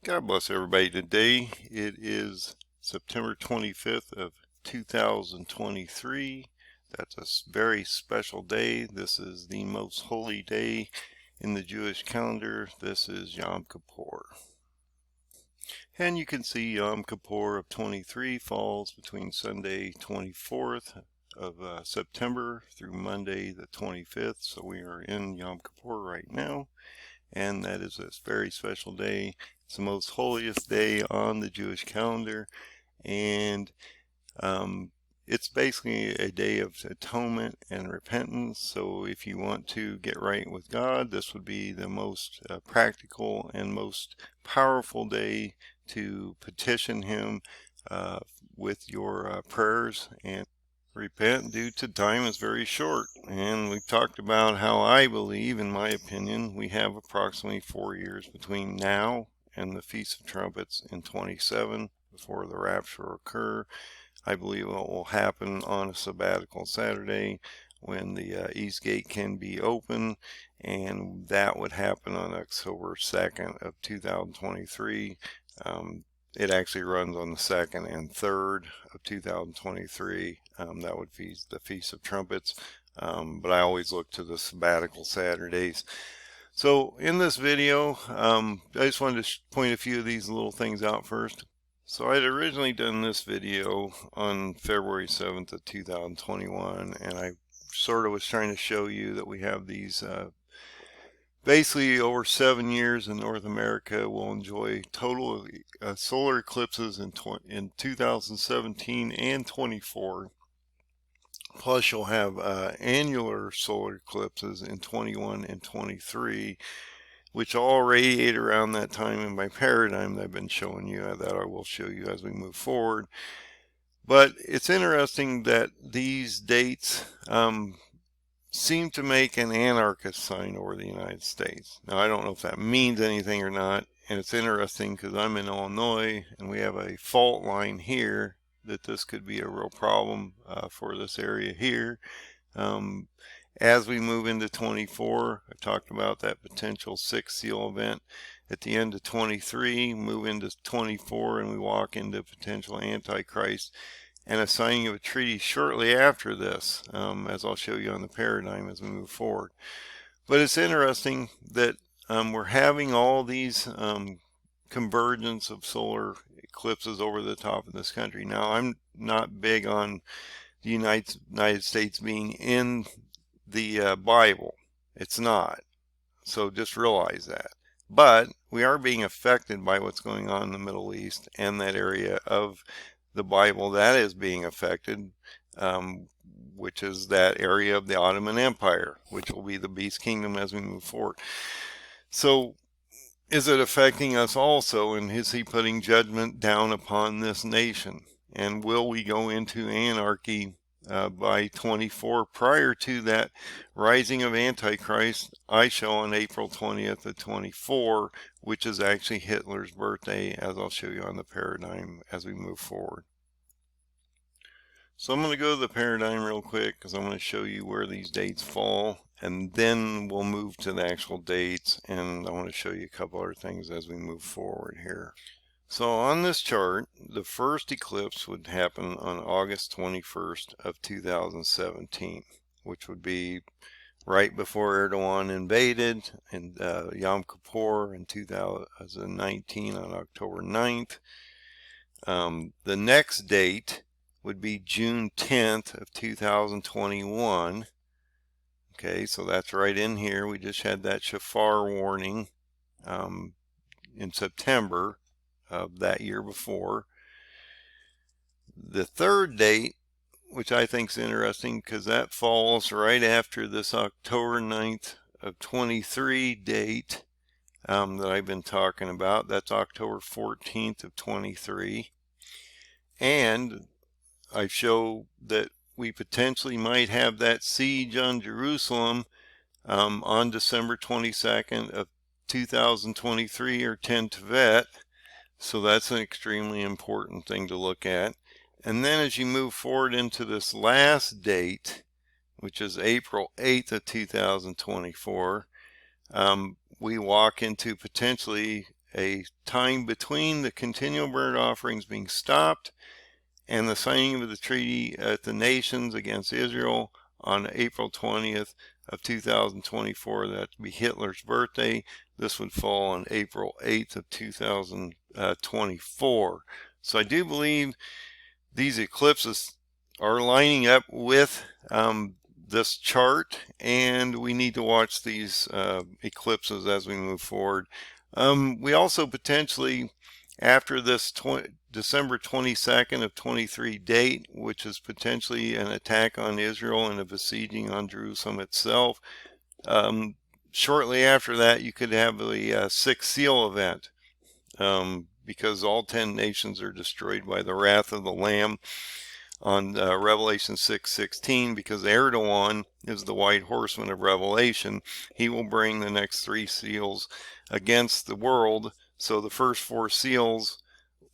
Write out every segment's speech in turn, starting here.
God bless everybody. Today it is September 25th of 2023. That's a very special day. This is the most holy day in the Jewish calendar. This is Yom Kippur. And you can see Yom Kippur of 23 falls between Sunday 24th of September through Monday the 25th. So we are in Yom Kippur right now. And that is a very special day. It's the most holiest day on the Jewish calendar, and it's basically a day of atonement and repentance. So if you want to get right with God, this would be the most practical and most powerful day to petition Him with your prayers and repent due to time is very short. And we've talked about how I believe, in my opinion, we have approximately 4 years between now and the Feast of Trumpets in 27 before the rapture will occur. I believe it will happen on a sabbatical Saturday when the East Gate can be open, and that would happen on October 2nd of 2023. It actually runs on the 2nd and 3rd of 2023. That would be the Feast of Trumpets, but I always look to the sabbatical Saturdays. So in this video, I just wanted to point a few of these little things out first. So I'd originally done this video on February 7th of 2021, and I sort of was trying to show you that we have these basically over 7 years in North America we'll enjoy total solar eclipses in 2017 and 24. Plus you'll have annular solar eclipses in 21 and 23, which all radiate around that time in my paradigm that I've been showing you, that I will show you as we move forward. But it's interesting that these dates seem to make an anarchist sign over the United States. Now, I don't know if that means anything or not, and it's interesting because I'm in Illinois and we have a fault line here that this could be a real problem for this area here. As we move into 24, I talked about that potential 6 seal event at the end of 23, move into 24, and we walk into potential Antichrist and a signing of a treaty shortly after this, as I'll show you on the paradigm as we move forward. But it's interesting that we're having all these convergence of solar eclipses over the top of this country. Now, I'm not big on the United States being in the Bible. It's not. So just realize that. But we are being affected by what's going on in the Middle East and that area of the Bible that is being affected, which is that area of the Ottoman Empire, which will be the beast kingdom as we move forward. So is it affecting us also, and is he putting judgment down upon this nation? And will we go into anarchy by 24 prior to that rising of Antichrist I show on April 20th of 24, which is actually Hitler's birthday, as I'll show you on the paradigm as we move forward. So I'm going to go to the paradigm real quick because I'm going to show you where these dates fall, and then we'll move to the actual dates, and I want to show you a couple other things as we move forward here. So on this chart, the first eclipse would happen on August 21st of 2017, which would be right before Erdogan invaded, and Yom Kippur in 2019 on October 9th. The next date would be June 10th of 2021. Okay, so that's right in here. We just had that shofar warning in September of that year before. The third date, which I think is interesting because that falls right after this October 9th of 23 date that I've been talking about. That's October 14th of 23. And I show that we potentially might have that siege on Jerusalem on December 22nd of 2023 or 10 Tevet. So that's an extremely important thing to look at. And then as you move forward into this last date, which is April 8th of 2024, we walk into potentially a time between the continual burnt offerings being stopped and the signing of the treaty at the nations against Israel on April 20th of 2024. That would be Hitler's birthday. This would fall on April 8th of 2024. So I do believe these eclipses are lining up with this chart, and we need to watch these eclipses as we move forward. We also potentially, after this December 22nd of 23 date, which is potentially an attack on Israel and a besieging on Jerusalem itself, shortly after that you could have a sixth seal event, because all 10 nations are destroyed by the wrath of the Lamb on Revelation 6:16, because Erdogan is the white horseman of Revelation. He will bring the next 3 seals against the world. So the first 4 seals,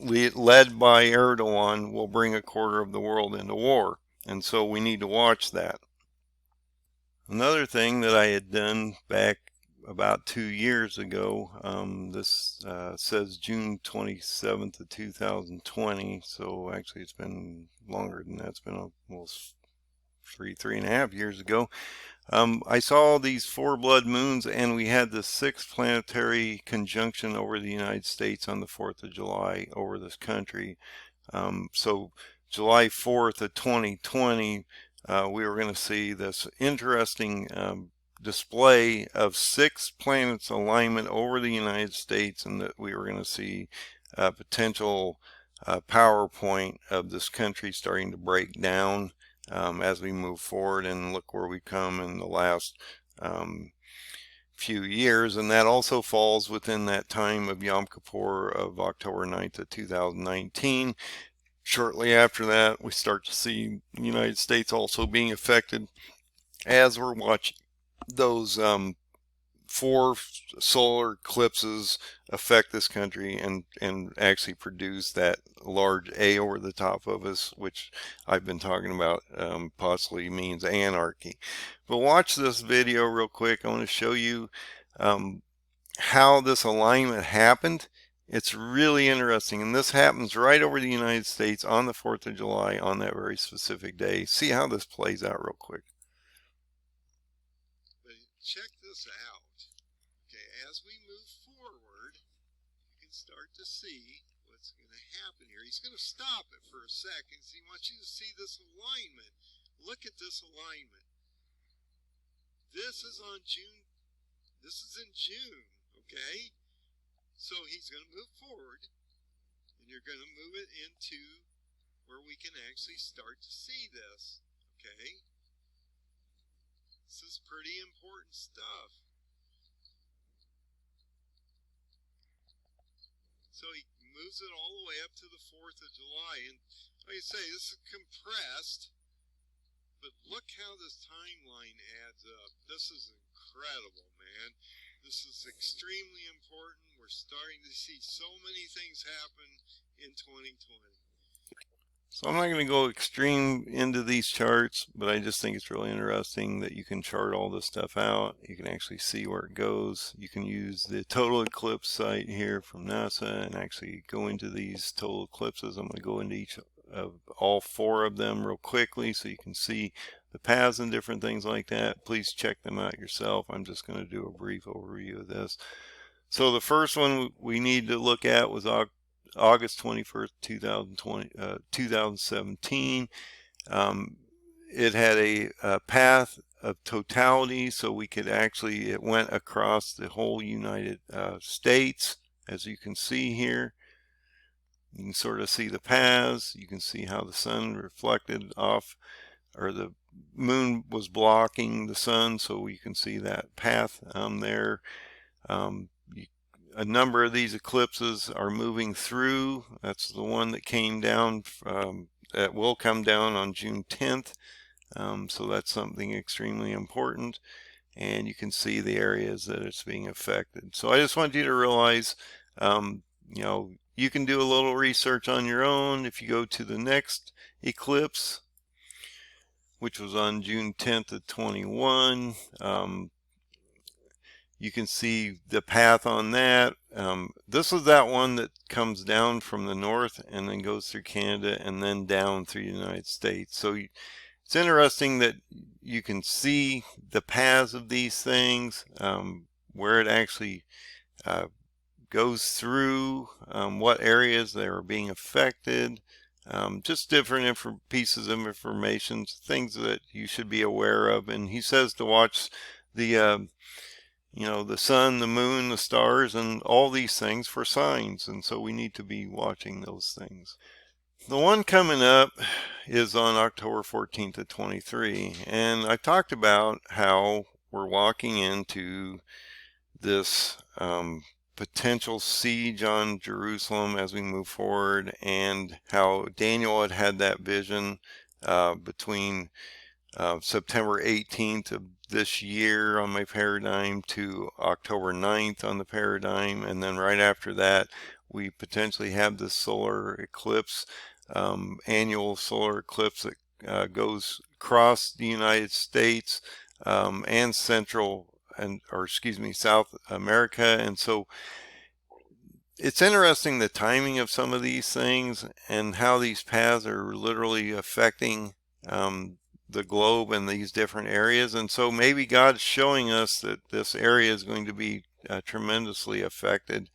led by Erdogan, will bring a quarter of the world into war. And so we need to watch that. Another thing that I had done back about 2 years ago, this says June 27th of 2020, so actually it's been longer than that. It's been almost 3.5 years ago. I saw these 4 blood moons, and we had the 6th planetary conjunction over the United States on the 4th of July over this country. So July 4th of 2020, we were going to see this interesting display of 6 planets alignment over the United States, and that we were going to see a potential PowerPoint of this country starting to break down as we move forward. And look where we come in the last few years, and that also falls within that time of Yom Kippur of October 9th of 2019. Shortly after that, we start to see the United States also being affected as we're watching those 4 solar eclipses affect this country and actually produce that large A over the top of us, which I've been talking about possibly means anarchy. But watch this video real quick. I want to show you how this alignment happened. It's really interesting, and this happens right over the United States on the 4th of July on that very specific day. See how this plays out real quick. But check this out. Okay, as we move forward, you can start to see what's going to happen here. He's going to stop it for a second. So he wants you to see this alignment. Look at this alignment. This is on June. This is in June, okay? So he's going to move forward, and you're going to move it into where we can actually start to see this, okay? This is pretty important stuff. So he moves it all the way up to the 4th of July. And like I say, this is compressed, but look how this timeline adds up. This is incredible, man. This is extremely important. We're starting to see so many things happen in 2020. So I'm not going to go extreme into these charts, but I just think it's really interesting that you can chart all this stuff out. You can actually see where it goes. You can use the total eclipse site here from NASA and actually go into these total eclipses. I'm going to go into each of all 4 of them real quickly so you can see the paths and different things like that. Please check them out yourself. I'm just going to do a brief overview of this. So the first one we need to look at was August 21st, 2017. It had a path of totality, so we could actually, it went across the whole United States, as you can see here. You can sort of see the paths. You can see how the sun reflected off, or the moon was blocking the sun, so you can see that path there. A number of these eclipses are moving through. That's the one that came down, that will come down on June 10th. So that's something extremely important. And you can see the areas that it's being affected. So I just want you to realize, you know, you can do a little research on your own. If you go to the next eclipse, which was on June 10th of 21, you can see the path on that. This is that one that comes down from the north and then goes through Canada and then down through the United States. So it's interesting that you can see the paths of these things, where it actually goes through, what areas they are being affected, just different pieces of information, things that you should be aware of. And he says to watch the the sun, the moon, the stars, and all these things for signs. And so we need to be watching those things. The one coming up is on October 14th to 23. And I talked about how we're walking into this potential siege on Jerusalem as we move forward, and how Daniel had that vision between September 18th of this year on my paradigm to October 9th on the paradigm, and then right after that we potentially have this solar eclipse, annual solar eclipse that goes across the United States and South America. And so it's interesting the timing of some of these things and how these paths are literally affecting the globe and these different areas. And so maybe God's showing us that this area is going to be tremendously affected.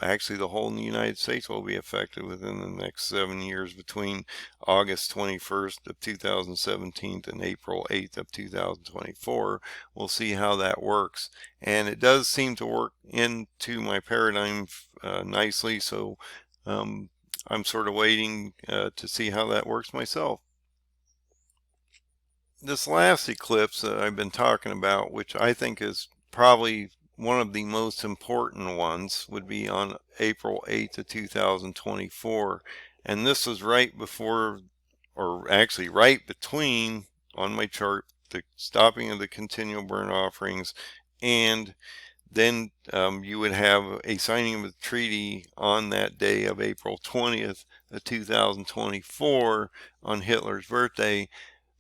Actually, the whole United States will be affected within the next 7 years, between August 21st of 2017 and April 8th of 2024. We'll see how that works. And it does seem to work into my paradigm nicely, so I'm sort of waiting to see how that works myself. This last eclipse that I've been talking about, which I think is probably one of the most important ones, would be on April 8th of 2024. And this is right before, or actually right between, on my chart, the stopping of the continual burnt offerings, and then you would have a signing of the treaty on that day of April 20th of 2024 on Hitler's birthday,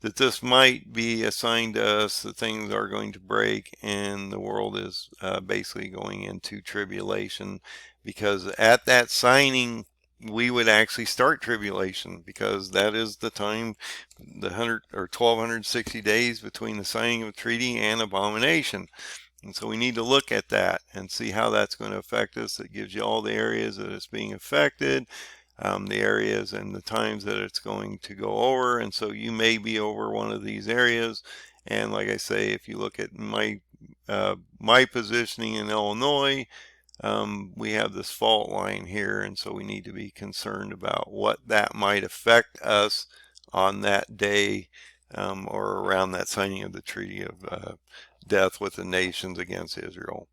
that this might be a sign to us that things are going to break and the world is basically going into tribulation, because at that signing we would actually start tribulation, because that is the time, the 1260 days between the signing of the treaty and abomination. And so we need to look at that and see how that's going to affect us. It gives you all the areas that it's being affected, the areas and the times that it's going to go over. And so you may be over one of these areas. And like I say, if you look at my positioning in Illinois, we have this fault line here, and so we need to be concerned about what that might affect us on that day, or around that signing of the Treaty of Death with the Nations against Israel.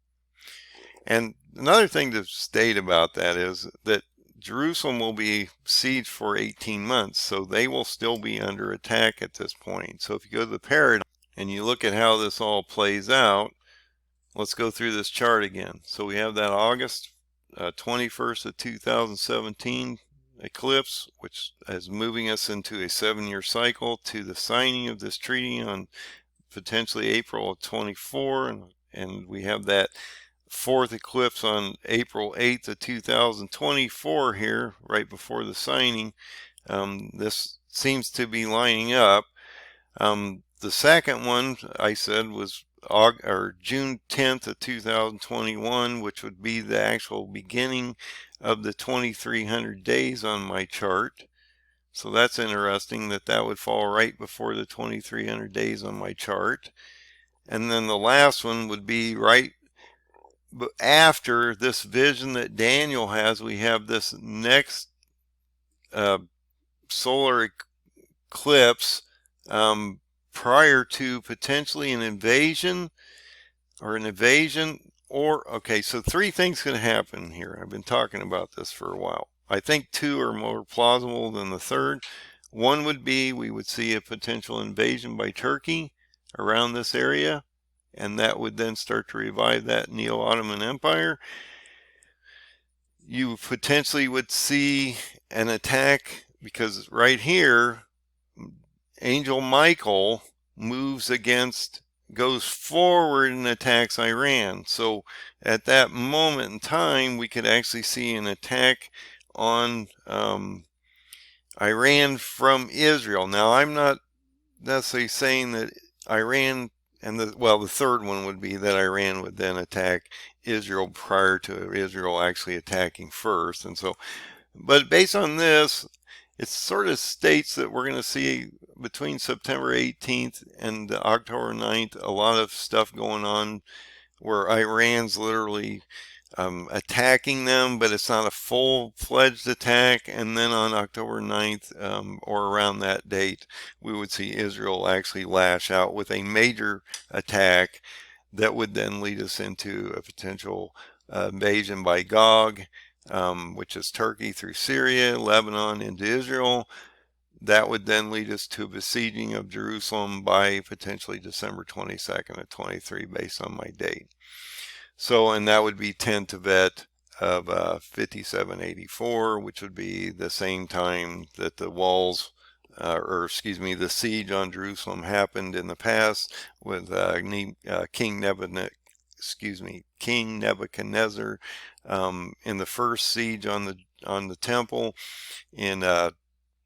And another thing to state about that is that Jerusalem will be sieged for 18 months, so they will still be under attack at this point. So if you go to the paradigm and you look at how this all plays out, let's go through this chart again. So we have that August 21st of 2017 eclipse, which is moving us into a 7-year cycle to the signing of this treaty on potentially April of 24, and we have that fourth eclipse on April 8th of 2024 here, right before the signing. This seems to be lining up. The second one I said was June 10th of 2021, which would be the actual beginning of the 2300 days on my chart. So that's interesting that that would fall right before the 2300 days on my chart. And then the last one would be right after this vision that Daniel has. We have this next solar eclipse prior to potentially an invasion, okay, so three things can happen here. I've been talking about this for a while. I think two are more plausible than the third. One would be we would see a potential invasion by Turkey around this area, and that would then start to revive that Neo-Ottoman Empire. You potentially would see an attack, because right here Angel Michael moves against goes forward and attacks Iran. So at that moment in time, we could actually see an attack on Iran from Israel. Now, I'm not necessarily saying that Iran and the third one would be that Iran would then attack Israel prior to Israel actually attacking first. And so, but based on this, it sort of states that we're going to see between September 18th and October 9th a lot of stuff going on where Iran's literally attacking them, but it's not a full-fledged attack. And then on October 9th, or around that date, we would see Israel actually lash out with a major attack that would then lead us into a potential invasion by Gog, which is Turkey through Syria, Lebanon into Israel. That would then lead us to a besieging of Jerusalem by potentially December 22nd of 23 based on my date. So, and that would be 10 Tevet of 5784, which would be the same time that the walls, the siege on Jerusalem happened in the past with King Nebuchadnezzar in the first siege on the temple in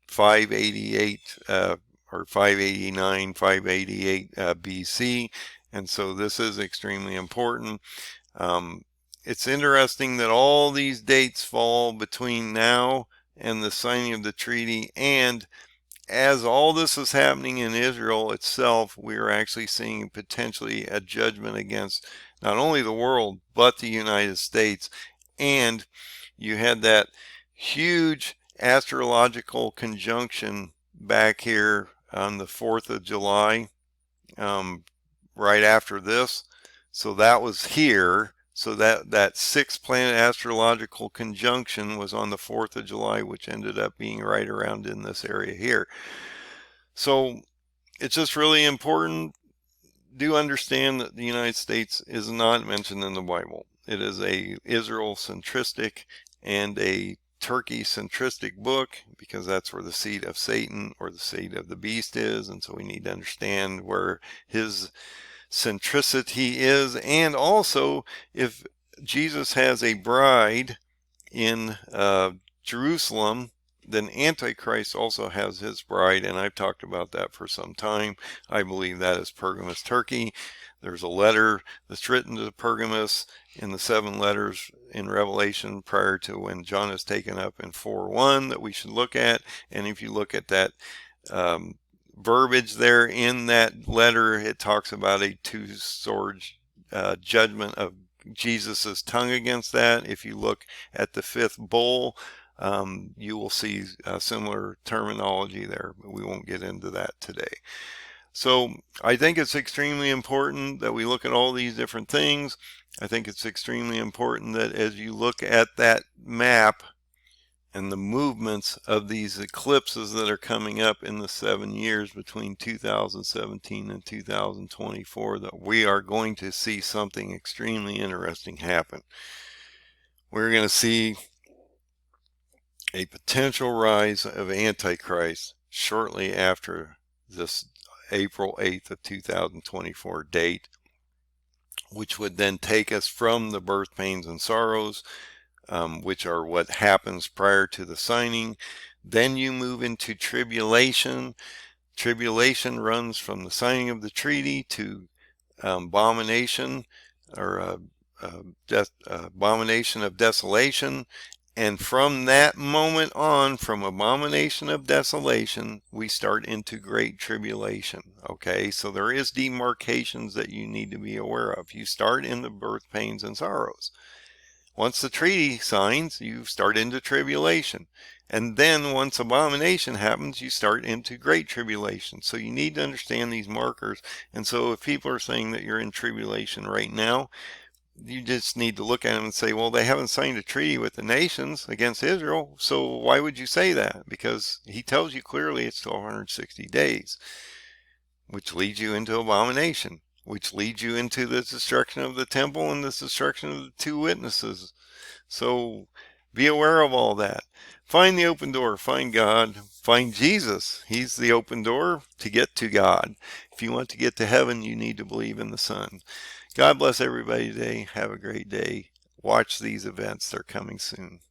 588 or 589, 588 BC. And so this is extremely important. It's interesting that all these dates fall between now and the signing of the treaty, and as all this is happening in Israel itself, we are actually seeing potentially a judgment against not only the world, but the United States. And you had that huge astrological conjunction back here on the 4th of July, right after this. So that was here. So that sixth planet astrological conjunction was on the 4th of July, which ended up being right around in this area here. So it's just really important. Do understand that the United States is not mentioned in the Bible. It is a Israel-centristic and a Turkey-centristic book, because that's where the seat of Satan or the seat of the beast is. And so we need to understand where his centricity is, and also if Jesus has a bride in Jerusalem, then Antichrist also has his bride, and I've talked about that for some time. I believe that is Pergamus, Turkey. There's a letter that's written to Pergamus in the 7 letters in Revelation prior to when John is taken up in 4:1 that we should look at. And if you look at that verbiage there in that letter, it talks about a two-sword judgment of Jesus's tongue against that. If you look at the 5th bowl, you will see similar terminology there, but we won't get into that today. So I think it's extremely important that we look at all these different things. I think it's extremely important that as you look at that map and the movements of these eclipses that are coming up in the 7 years between 2017 and 2024, that we are going to see something extremely interesting happen. We're going to see a potential rise of Antichrist shortly after this April 8th of 2024 date, which would then take us from the birth pains and sorrows, which are what happens prior to the signing. Then you move into tribulation. Tribulation runs from the signing of the treaty to abomination, or abomination of desolation. And from that moment on, from abomination of desolation, we start into great tribulation. Okay, so there is demarcations that you need to be aware of. You start in the birth pains and sorrows. Once the treaty signs, you start into tribulation. And then once abomination happens, you start into great tribulation. So you need to understand these markers. And so if people are saying that you're in tribulation right now, you just need to look at them and say, well, they haven't signed a treaty with the nations against Israel, so why would you say that? Because he tells you clearly it's 1260 days, which leads you into abomination, which leads you into the destruction of the temple and the destruction of the 2 witnesses. So Be aware of all that. Find the open door. Find God. Find Jesus. He's the open door to get to God. If you want to get to heaven, you need to believe in the Son. God bless everybody today. Have a great day. Watch these events. They're coming soon.